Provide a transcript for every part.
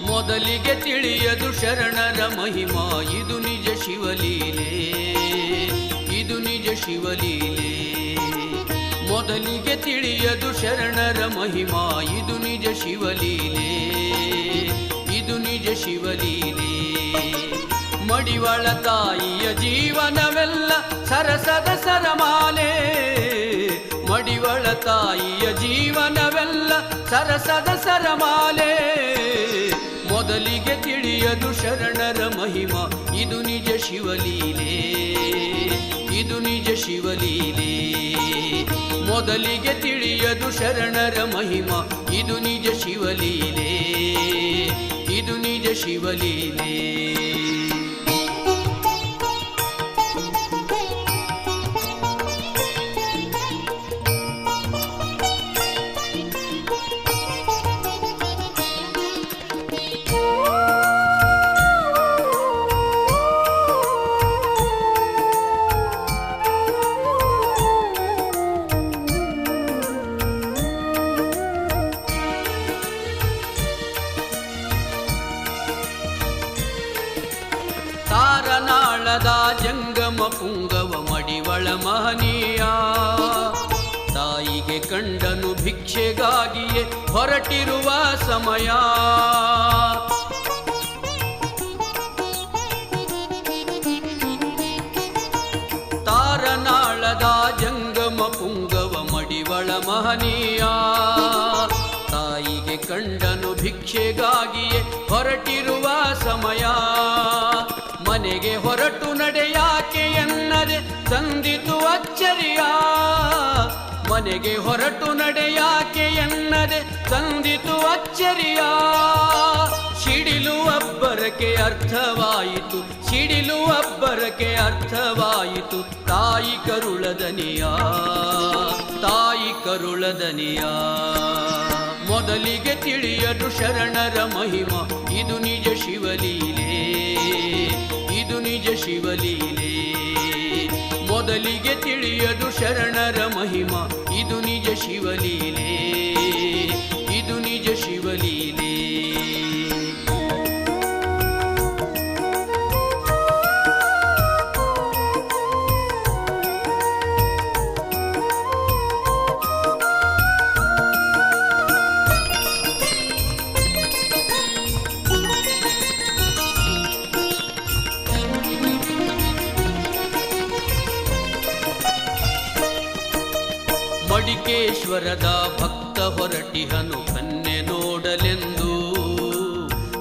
ಮೊದಲಿಗೆ ತಿಳಿಯದು ಶರಣರ ಮಹಿಮಾ, ಇದು ನಿಜ ಶಿವಲೀಲೆ, ಇದು ನಿಜ ಶಿವಲೀಲೆ. ಮೊದಲಿಗೆ ತಿಳಿಯದು ಶರಣರ ಮಹಿಮಾ, ಇದು ನಿಜ ಶಿವಲೀಲೆ, ಇದು ನಿಜ ಶಿವಲೀಲೆ. ಮಡಿವಾಳ ತಾಯಿಯ ಜೀವನವೆಲ್ಲ ಸರಸದ ಸರಮಾಲೆ, ಮಡಿವಾಳ ತಾಯಿಯ ಜೀವನವೆಲ್ಲ ಸರಸದ ಸರಮಾಲೆ. ಮೊದಲಿಗೆ ತಿಳಿಯದು ಶರಣರ ಮಹಿಮಾ, ಇದು ನಿಜ ಶಿವಲೀಲೆ, ಇದು ನಿಜ ಶಿವಲೀಲೆ. ಮೊದಲಿಗೆ ತಿಳಿಯದು ಶರಣರ ಮಹಿಮಾ, ಇದು ನಿಜ ಶಿವಲೀಲೆ, ಇದು ನಿಜ ಶಿವಲೀಲೆ. ತಾರನಾಳದ ಜಂಗಮ ಪುಂಗವ ಮಡಿವಳ ಮಹನೀಯ, ತಾಯಿಗೆ ಕಂಡನು ಭಿಕ್ಷೆಗಾಗಿಯೇ ಹೊರಟಿರುವ ಸಮಯ. ತಾರನಾಳದ ಜಂಗಮ ಪುಂಗವ ಮಡಿವಳ ಮಹನೀಯ, ತಾಯಿಗೆ ಕಂಡನು ಭಿಕ್ಷೆಗಾಗಿಯೇ ಹೊರಟಿರುವ ಸಮಯ. ಮನೆಗೆ ಹೊರಟು ನಡೆಯಾಕೆ ಎನ್ನದೆ ತಂದಿತು ಅಚ್ಚರಿಯ, ಮನೆಗೆ ಹೊರಟು ನಡೆಯಾಕೆ ಎನ್ನದೆ ತಂದಿತು ಅಚ್ಚರಿಯ. ಸಿಡಿಲು ಅಬ್ಬರಕ್ಕೆ ಅರ್ಥವಾಯಿತು, ಸಿಡಿಲು ಅಬ್ಬರಕ್ಕೆ ಅರ್ಥವಾಯಿತು ತಾಯಿ ಕರುಳದನಿಯ, ತಾಯಿ ಕರುಳದನಿಯ. ಮೊದಲಿಗೆ ತಿಳಿಯದು ಶರಣರ ಮಹಿಮಾ, ಇದು ನಿಜ ಶಿವಲೀಲೆ, ಇದು ನಿಜ ಶಿವಲೀಲೆ. ಮೊದಲಿಗೆ ತಿಳಿಯದು ಶರಣರ ಮಹಿಮಾ, ಇದು ನಿಜ ಶಿವಲೀಲೆ, ಇದು ನಿಜ ಶಿವಲೀಲೆ. ಮಡಿಕೇಶ್ವರದ ಭಕ್ತ ಹೊರಟಿಹನು ಕನ್ನೆ ನೋಡಲೆಂದು,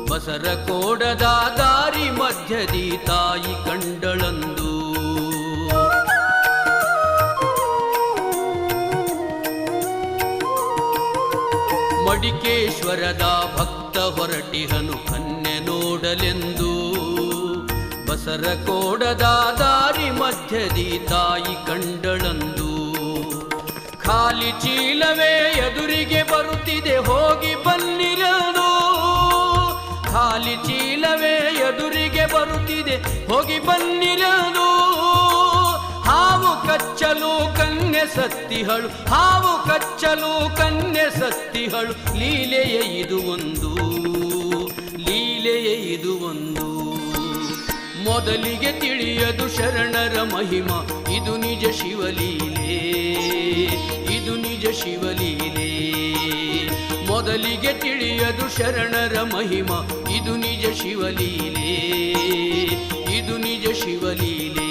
ಬಸರ ಕೋಡದ ದಾರಿ ಮಧ್ಯದಿ ತಾಯಿ ಕಂಡಳಂದು. ಮಡಿಕೇಶ್ವರದ ಭಕ್ತ ಹೊರಟಿಹನು ಕನ್ನೆ ನೋಡಲೆಂದು, ಬಸರ ಕೋಡದ ದಾರಿ ಮಧ್ಯದಿ ತಾಯಿ ಕಂಡಳಂದು. ಖಾಲಿ ಚೀಲವೇ ಎದುರಿಗೆ ಬರುತ್ತಿದೆ ಹೋಗಿ ಬನ್ನಿರದು, ಖಾಲಿ ಚೀಲವೇ ಎದುರಿಗೆ ಬರುತ್ತಿದೆ ಹೋಗಿ ಬನ್ನಿರದು. ಹಾವು ಕಚ್ಚಲು ಕನ್ಯೆ ಸತ್ತಿಹಳು, ಹಾವು ಕಚ್ಚಲು ಕನ್ಯೆ ಸತ್ತಿಹಳು. ಲೀಲೆಯೇ ಇದು ಒಂದು, ಲೀಲೆಯೇ ಇದು ಒಂದು. ಮೊದಲಿಗೆ ತಿಳಿಯದು ಶರಣರ ಮಹಿಮಾ, ಇದು ನಿಜ ಶಿವಲೀಲೆ, ಇದು ನಿಜ ಶಿವಲೀಲೆ. ಮೊದಲಿಗೆ ತಿಳಿಯದು ಶರಣರ ಮಹಿಮಾ, ಇದು ನಿಜ ಶಿವಲೀಲೆ, ಇದು ನಿಜ ಶಿವಲೀಲೆ.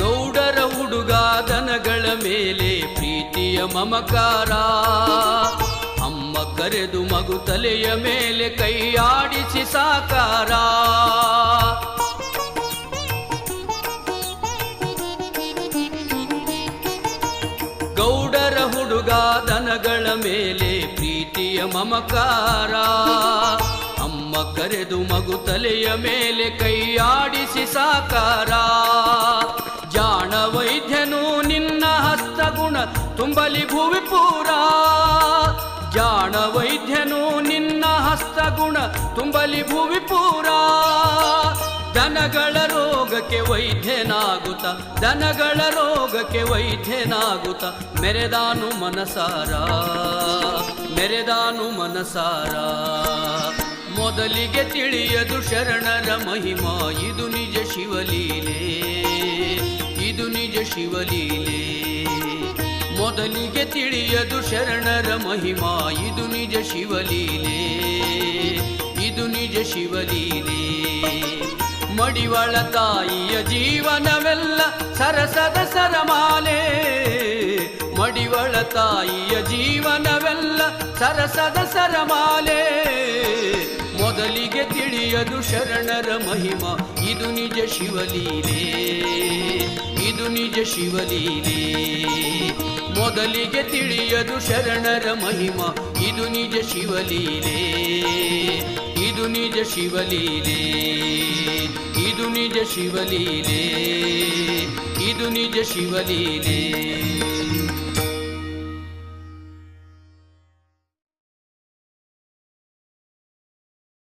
ಗೌಡರ ಹುಡುಗ ದನಗಳ ಮೇಲೆ ಪ್ರೀತಿಯ ಮಮಕಾರ, ಅಮ್ಮ ಕರೆದು ಮಗು ತಲೆಯ ಮೇಲೆ ಕೈಯಾಡಿಸಿ ಸಾಕಾರ. ಗೌಡರ ಹುಡುಗ ದನಗಳ ಮೇಲೆ ಪ್ರೀತಿಯ ಮಮಕಾರ, ಅಮ್ಮ ಕರೆದು ಮಗು ತಲೆಯ ಮೇಲೆ ಕೈಯಾಡಿಸಿ ಸಾಕಾರ. ಜಾಣ ವೈದ್ಯನು ನಿನ್ನ ಹಸ್ತಗುಣ ತುಂಬಲಿ ಭುವಿ ಪೂರ, ಜಾಣ ವೈದ್ಯನು ನಿನ್ನ ಹಸ್ತಗುಣ ತುಂಬಲಿ ಭುವಿ ಪೂರ. ದನಗಳ ರೋಗಕ್ಕೆ ವೈದ್ಯನಾಗುತ್ತ, ದನಗಳ ರೋಗಕ್ಕೆ ವೈದ್ಯನಾಗುತ್ತ ಮೆರೆದಾನು ಮನಸಾರ, ಮೆರೆದಾನು ಮನಸಾರ. ಮೊದಲಿಗೆ ತಿಳಿಯದು ಶರಣರ ಮಹಿಮಾ, ಇದು ನಿಜ ಶಿವಲೀಲೆ, ಇದು ನಿಜ ಶಿವಲೀಲೆ. ಮೊದಲಿಗೆ ತಿಳಿಯದು ಶರಣರ ಮಹಿಮಾ, ಇದು ನಿಜ ಶಿವಲೀಲೆ, ಇದು ನಿಜ ಶಿವಲೀಲೆ. ಮಡಿವಾಳ ತಾಯಿಯ ಜೀವನವೆಲ್ಲ ಸರಸದ ಸರಮಾಲೆ, ಮಡಿವಾಳ ತಾಯಿಯ ಜೀವನವೆಲ್ಲ ಸರಸದ ಸರಮಾಲೆ. ಮೊದಲಿಗೆ ತಿಳಿಯದು ಶರಣರ ಮಹಿಮಾ, ಇದು ನಿಜ ಶಿವಲೀಲೆ, ಇದು ನಿಜ ಶಿವಲೀಲೆ. ಮೊದಲಿಗೆ ತಿಳಿಯದು ಶರಣರ ಮಹಿಮಾ, ಇದು ನಿಜ ಶಿವಲೀಲೆ, ಇದು ನಿಜ ಶಿವಲೀಲೆ, ಇದು ನಿಜ ಶಿವಲೀಲೆ, ಇದು ನಿಜ ಶಿವಲೀಲೆ.